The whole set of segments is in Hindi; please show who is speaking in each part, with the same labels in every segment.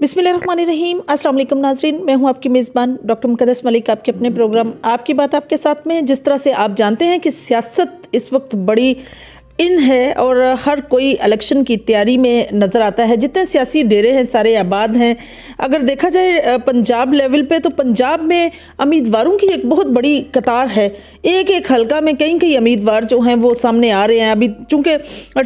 Speaker 1: बिस्मिल्लाहिर्रहमानिर्रहीम। अस्सलाम वालेकुम नाज़रीन, मैं हूं आपकी मेज़बान डॉक्टर मुक़द्दस मलिक, आपके अपने प्रोग्राम आपकी बात आपके साथ में। जिस तरह से आप जानते हैं कि सियासत इस वक्त बड़ी इन है और हर कोई इलेक्शन की तैयारी में नज़र आता है। जितने सियासी डेरे हैं सारे आबाद हैं। अगर देखा जाए पंजाब लेवल पे तो पंजाब में उम्मीदवारों की एक बहुत बड़ी कतार है। एक एक हलका में कई कई उम्मीदवार जो हैं वो सामने आ रहे हैं। अभी चूँकि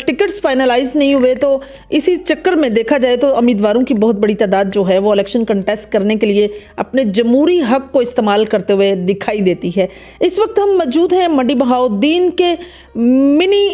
Speaker 1: टिकट्स फाइनलाइज नहीं हुए तो इसी चक्कर में देखा जाए तो उम्मीदवारों की बहुत बड़ी तादाद जो है वो इलेक्शन कंटेस्ट करने के लिए अपने जमहूरी हक को इस्तेमाल करते हुए दिखाई देती है। इस वक्त हम मौजूद हैं मंडी बहाउद्दीन के मिनी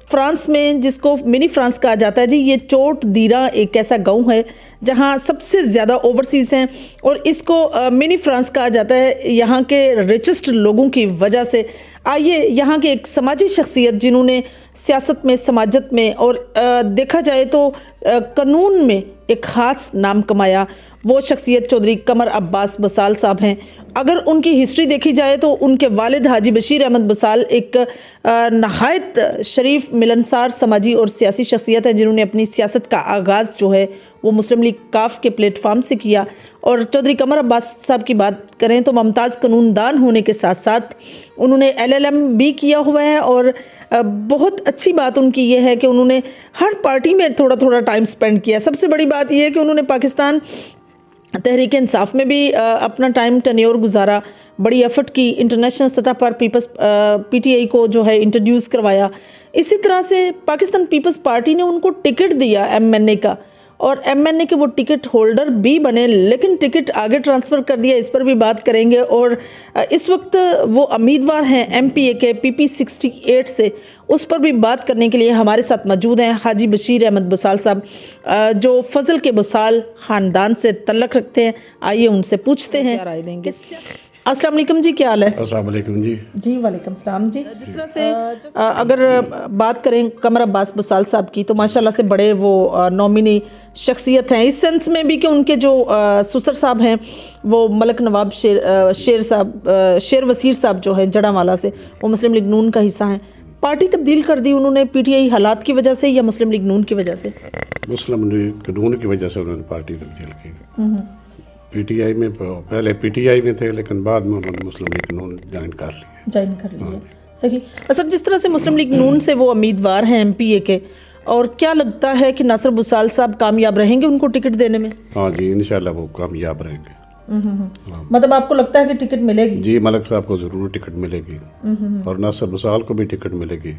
Speaker 1: फ्रांस में, जिसको मिनी फ्रांस कहा जाता है जी। ये चोट दीरा एक ऐसा गांव है जहां सबसे ज़्यादा ओवरसीज़ हैं और इसको मिनी फ्रांस कहा जाता है यहाँ के रिचेस्ट लोगों की वजह से। आइए यहाँ के एक समाजी शख्सियत जिन्होंने सियासत में, समाजत में और देखा जाए तो कानून में एक ख़ास नाम कमाया, वो शख्सियत चौधरी कमर अब्बास बसाल साहब हैं। अगर उनकी हिस्ट्री देखी जाए तो उनके वालिद हाजी बशीर अहमद बसाल एक नहायत शरीफ, मिलनसार, समाजी और सियासी शख्सियत है जिन्होंने अपनी सियासत का आगाज़ जो है वो मुस्लिम लीग काफ के प्लेटफार्म से किया। और चौधरी कमर अब्बास साहब की बात करें तो मुमताज़ कानूनदान होने के साथ साथ उन्होंने LLM भी किया हुआ है। और बहुत अच्छी बात उनकी ये है कि उन्होंने हर पार्टी में थोड़ा थोड़ा टाइम स्पेंड किया। सबसे बड़ी बात यह है कि उन्होंने पाकिस्तान तहरीक इंसाफ में भी अपना टाइम टेन्योर गुजारा, बड़ी एफर्ट की, इंटरनेशनल सतह पर PTI को जो है इंट्रोड्यूस करवाया। इसी तरह से पाकिस्तान पीपल्स पार्टी ने उनको टिकट दिया MNA का, और MNA के वो टिकट होल्डर भी बने, लेकिन टिकट आगे ट्रांसफ़र कर दिया, इस पर भी बात करेंगे। और इस वक्त वो उम्मीदवार हैं MPA के PP 68 से, उस पर भी बात करने के लिए हमारे साथ मौजूद हैं हाजी बशीर अहमद बसाल साहब, जो फजल के बसाल ख़ानदान से तल्लक़ रखते हैं। आइए उनसे पूछते हैं, राय देंगे। अस्सलाम वालेकुम जी, क्या हाल है?
Speaker 2: अस्सलाम वालेकुम जी।
Speaker 1: जी वालेकुम सलाम जी। जिस तरह से अगर बात करें कमर अब्बास बसाल साहब की तो माशाल्लाह से बड़े वो नॉमिनी शख्सियत हैं, इस सेंस में भी कि उनके जो ससुर साहब हैं वो मलक नवाब शेर वसीर साहब जो है जड़ावाला से, वो मुस्लिम लीग नून का हिस्सा हैं। पार्टी तब्दील कर दी उन्होंने PTI हालात की वजह से या मुस्लिम लीग नून की वजह से?
Speaker 2: मुस्लिम लीग नून की वजह से उन्होंने पार्टी तब्दील की। PTI में पहले PTI में थे, लेकिन बाद में उन्होंने मुस्लिम लीग नून ज्वाइन कर लिया।
Speaker 1: सही। असल जिस तरह से मुस्लिम लीग नून से वो उम्मीदवार हैं MPA के, और क्या लगता है कि नासिर बसाल साहब कामयाब रहेंगे उनको टिकट देने में?
Speaker 2: हाँ जी, इंशाल्लाह वो कामयाब रहेंगे।
Speaker 1: मतलब आपको लगता है कि टिकट मिलेगी?
Speaker 2: जी, मलक साहब को ज़रूर टिकट मिलेगी और नासिर बसाल को भी टिकट मिलेगी।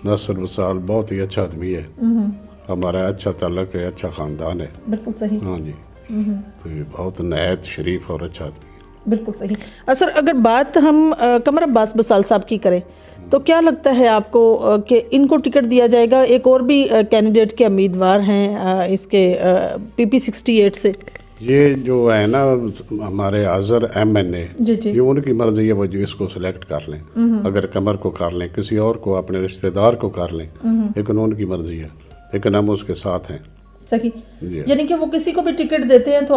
Speaker 2: नासिर बसाल बहुत ही अच्छा आदमी है, हमारा अच्छा ताल्लुक है, अच्छा ख़ानदान है।
Speaker 1: बिल्कुल सही।
Speaker 2: हाँ जी, तो ये बहुत नहायत शरीफ और अच्छा आदमी है।
Speaker 1: बिल्कुल सही। असर अगर बात हम कमर अब्बास बसाल साहब की करें तो क्या लगता है आपको कि इनको टिकट दिया जाएगा? एक और भी कैंडिडेट के उम्मीदवार हैं इसके PP 68 से।
Speaker 2: ये जो है ना हमारे अजहर MNA, ये उनकी मर्जी है, वो जो इसको सिलेक्ट कर लें। अगर कमर को कर लें, किसी और को, अपने रिश्तेदार को कर लें, लेकिन उनकी मर्जी है, लेकिन हम उसके साथ हैं।
Speaker 1: सही। यानी कि वो किसी को भी टिकट देते हैं तो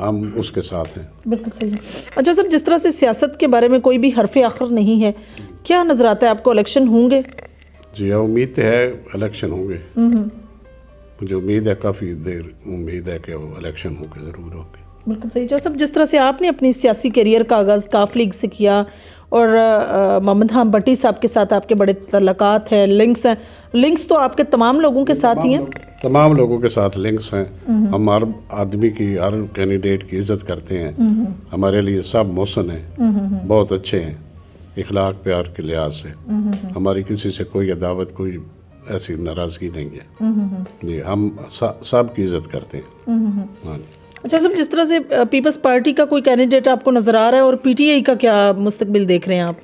Speaker 2: हम उसके साथ हैं।
Speaker 1: बिल्कुल सही। अच्छा साहब, जिस तरह से सियासत के बारे में कोई भी हरफ आखिर नहीं है, क्या नजर आता है आपको? इलेक्शन होंगे?
Speaker 2: जी, उम्मीद है इलेक्शन होंगे। मुझे उम्मीद है, काफ़ी देर उम्मीद है कि वो इलेक्शन होंगे, ज़रूर होंगे।
Speaker 1: बिल्कुल सही। जो सब जिस तरह से आपने अपनी सियासी करियर का आगाज़ काफ लीग से किया और मोहम्मद हाम भट्टी साहब के साथ आपके बड़े तल्लुकात हैं, लिंक्स हैं। लिंक्स तो आपके तमाम लोगों के साथ ही हैं?
Speaker 2: तमाम लोगों के साथ लिंक्स हैं। हम हर आदमी की, हर कैंडिडेट की इज्जत करते हैं। हमारे लिए सब मोहसन हैं, बहुत अच्छे हैं, इखलाक प्यार के लिहाज से। हमारी किसी से कोई अदावत, कोई ऐसी नाराज़गी नहीं है जी। हम सब की इज्जत करते हैं। हाँ।
Speaker 1: अच्छा सब, जिस तरह से पीपल्स पार्टी का कोई कैंडिडेट आपको नज़र आ रहा है और PTI का क्या मुस्तकबिल देख रहे हैं आप?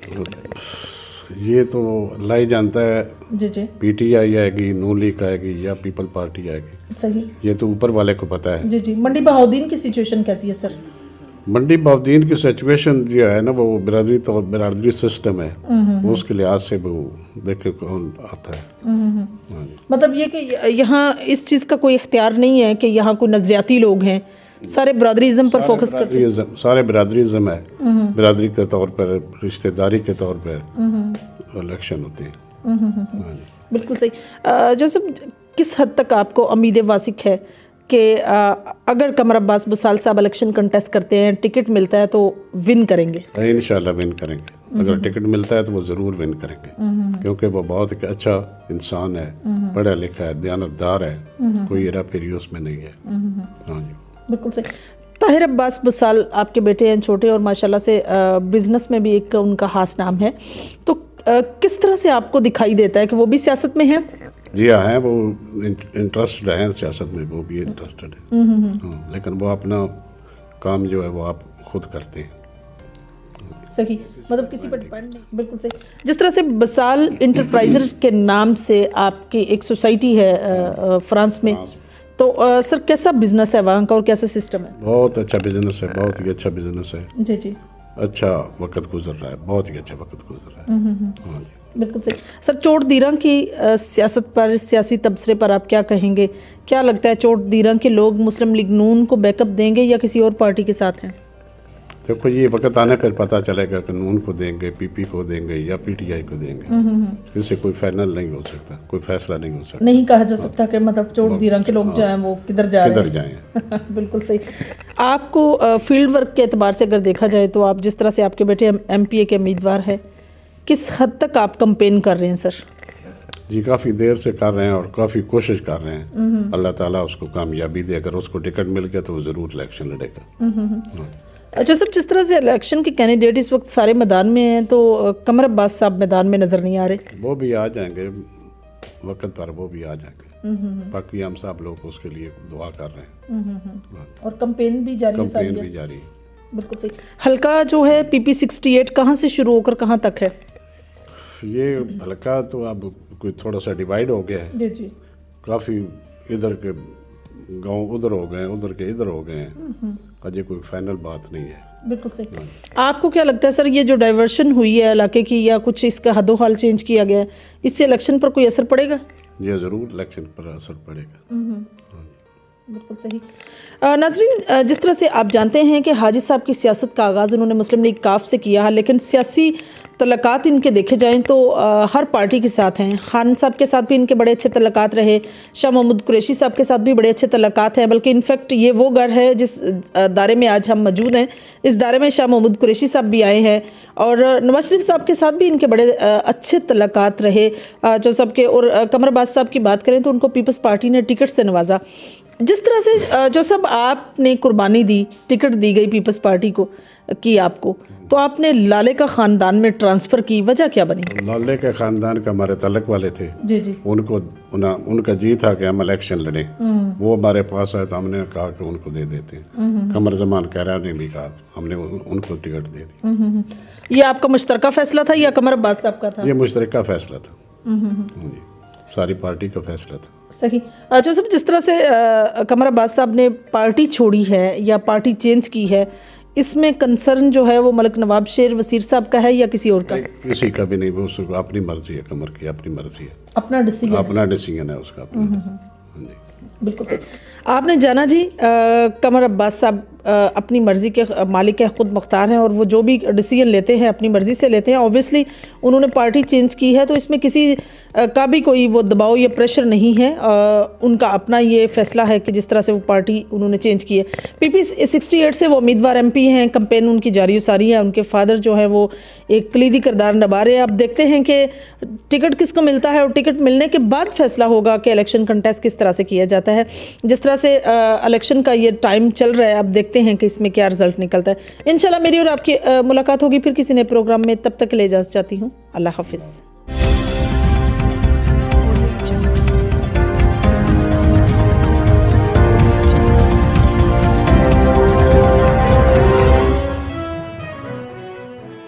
Speaker 2: ये तो अल्लाह ही जानता है।
Speaker 1: जी।
Speaker 2: PTI आएगी, नून लीग आएगी या पीपल पार्टी आएगी,
Speaker 1: सही,
Speaker 2: ये तो ऊपर वाले को पता है।
Speaker 1: जी। मंडी बहाउद्दीन की सिचुएशन कैसी है सर?
Speaker 2: मंडी बहाउद्दीन की सिचुएशन जो है ना, वो बिरादरी सिस्टम है, वो उसके लिहाज से वो देखे कौन आता है।
Speaker 1: मतलब ये कि यहाँ इस चीज़ का कोई इख्तियार नहीं है कि यहाँ कोई नजरियाती लोग हैं, सारे बरादरीज़म पर फोकस करते हैं।
Speaker 2: सारे बिरादरीज़म है, बिरादरी के तौर पर, रिश्तेदारी के तौर पर इलेक्शन होते हैं।
Speaker 1: बिल्कुल सही। जो सब किस हद तक आपको उम्मीद वासिक है कि अगर कमर अब्बास बुसाल साहब इलेक्शन कंटेस्ट करते हैं, टिकट मिलता है तो विन करेंगे?
Speaker 2: इंशाल्लाह विन करेंगे। अगर टिकट मिलता है तो वो ज़रूर विन करेंगे, क्योंकि वो बहुत एक अच्छा इंसान है, पढ़ा लिखा है, दयानतदार है, कोई हेरा फेरी उसमें नहीं है। हाँ जी,
Speaker 1: बिल्कुल सही। ताहिर अब्बास बुसाल आपके बेटे हैं, छोटे, और माशाल्लाह से बिजनेस में भी एक उनका खास नाम है, तो किस तरह से आपको दिखाई देता है कि वो भी सियासत में है?
Speaker 2: जी हाँ, है, वो इंटरेस्टेड हैं सियासत में, वो भी इंटरेस्टेड है। हाँ, लेकिन वो अपना काम जो है वो आप खुद करते हैं।
Speaker 1: सही, मतलब किसी पर डिपेंड नहीं। बिल्कुल सही। जिस तरह से बसाल इंटरप्राइजर के नाम से आपकी एक सोसाइटी है फ्रांस में, तो सर कैसा बिजनेस है वहाँ का और कैसा सिस्टम है?
Speaker 2: बहुत अच्छा बिजनेस है, बहुत ही अच्छा बिजनेस है।
Speaker 1: जी जी,
Speaker 2: अच्छा वक्त गुजर रहा है, बहुत ही अच्छा वक्त गुजर रहा है। हाँ जी,
Speaker 1: बिल्कुल सही। सर चोट दीरंग की सियासत पर, सियासी तबसरे पर आप क्या कहेंगे? क्या लगता है चोट दीरंग के लोग मुस्लिम लीग नून को बैकअप देंगे या किसी और पार्टी के साथ हैं?
Speaker 2: देखो ये वक्त आने पर पता चलेगा कि नून को देंगे, पीपी को देंगे या पीटीआई को देंगे। इससे कोई फाइनल नहीं हो सकता, कोई फैसला नहीं हो सकता।
Speaker 1: नहीं कहा जा सकता कि मतलब चोट दीरंग के लोग जो हैं वो किधर जा रहे हैं।
Speaker 2: किधर जाएं।
Speaker 1: बिल्कुल सही। आपको फील्ड वर्क के एतबार से अगर देखा जाए तो आप जिस तरह से आपके बेटे एमपीए के उम्मीदवार हैं, किस हद तक आप कंपेन कर रहे हैं सर?
Speaker 2: जी काफ़ी देर से कर रहे हैं और काफ़ी कोशिश कर रहे हैं। अल्लाह ताला उसको कामयाबी दे, अगर उसको टिकट मिल गया तो वो ज़रूर इलेक्शन लड़ेगा। हाँ।
Speaker 1: अच्छा सर, जिस तरह से इलेक्शन के कैंडिडेट इस वक्त सारे मैदान में हैं, तो कमर अब्बास साहब मैदान में नज़र नहीं आ रहे?
Speaker 2: वो भी आ जाएंगे वक्त पर, वो भी आ जाएंगे। बाकी हम सब लोग उसके लिए दुआ कर रहे हैं।
Speaker 1: और कंपेन भी जारी है?
Speaker 2: कंपेन भी जारी है।
Speaker 1: बिल्कुल सही। हल्का जो है PP 68 कहाँ से शुरू होकर कहाँ तक है?
Speaker 2: ये हल्का तो अब कोई थोड़ा सा डिवाइड हो गया है।
Speaker 1: जी जी,
Speaker 2: काफ़ी इधर के गांव उधर हो गए, उधर के इधर हो गए हैं। अजय कोई फाइनल बात नहीं है।
Speaker 1: बिल्कुल सही। आपको क्या लगता है सर, ये जो डाइवर्शन हुई है इलाके की या कुछ इसका हदोहाल चेंज किया गया है, इससे इलेक्शन पर कोई असर पड़ेगा?
Speaker 2: जी ज़रूर इलेक्शन पर असर पड़ेगा।
Speaker 1: बिल्कुल सही। नाज़रीन, जिस तरह से आप जानते हैं कि हाजी साहब की सियासत का आगाज़ उन्होंने मुस्लिम लीग काफ से किया है, लेकिन सियासी तल्लुकात इनके देखे जाएं तो हर पार्टी के साथ हैं। खान साहब के साथ भी इनके बड़े अच्छे तल्लुकात रहे, शाह महमूद कुरैशी साहब के साथ भी बड़े अच्छे तल्लुकात हैं। बल्कि इनफैक्ट ये वो घर है जिस दायरे में आज हम मौजूद हैं, इस दायरे में शाह महमूद कुरैशी साहब भी आए हैं, और नवाज शरीफ साहब के साथ भी इनके बड़े अच्छे तल्लुकात रहे जो सबके। और कमर अब्बास साहब की बात करें तो उनको पीपल्स पार्टी ने टिकट से नवाजा। जिस तरह से जो सब आपने कुर्बानी दी, टिकट दी गई पीपल्स पार्टी को की आपको, तो आपने लाले का ख़ानदान में ट्रांसफ़र की, वजह क्या बनी?
Speaker 2: लाले के ख़ानदान का हमारे तलक वाले थे।
Speaker 1: जी जी,
Speaker 2: उनका जी था कि हम इलेक्शन लड़ें। वो हमारे पास आए तो हमने कहा कि उनको दे देते हैं। कमर जमान कहरा ने भी कहा, हमने उनको टिकट दे दी।
Speaker 1: ये आपका मुश्तरका फैसला था या कमर अब्बास साहब का था?
Speaker 2: ये मुश्तरका फैसला था, सारी पार्टी का फैसला था।
Speaker 1: सही। जो सब जिस तरह से कमर अब्बास साहब ने पार्टी छोड़ी है या पार्टी चेंज की है, इसमें कंसर्न जो है वो मलिक नवाब शेर वसीर साहब का है या किसी और का?
Speaker 2: किसी का भी नहीं, वो उसको अपनी मर्जी है, कमर की अपनी मर्जी है,
Speaker 1: अपना डिसीजन
Speaker 2: है उसका अपना।
Speaker 1: बिल्कुल सही। आपने जाना जी, कमर अब्बास साहब अपनी मर्ज़ी के मालिक हैं, ख़ुद मुख्तार हैं, और वो जो भी डिसीजन लेते हैं अपनी मर्ज़ी से लेते हैं। ऑब्वियसली उन्होंने पार्टी चेंज की है तो इसमें किसी का भी कोई वो दबाव या प्रेशर नहीं है। उनका अपना ये फ़ैसला है कि जिस तरह से वो पार्टी उन्होंने चेंज की है। PP 68 से वो उम्मीदवार MP हैं, कंपेन उनकी जारी सारी है। उनके फादर जो है वो एक कलीदी किरदार निभा रहे हैं। अब देखते हैं कि टिकट किसको मिलता है, और टिकट मिलने के बाद फैसला होगा कि इलेक्शन कंटेस्ट किस तरह से किया जाता है। जिस तरह से इलेक्शन का ये टाइम चल रहा है, अब देखते हैं कि इसमें क्या रिजल्ट निकलता है। इंशाल्लाह मेरी और आपकी मुलाकात होगी फिर किसी नए प्रोग्राम में। तब तक के लिए इजाज़त चाहती हूँ। अल्लाह हाफिज़।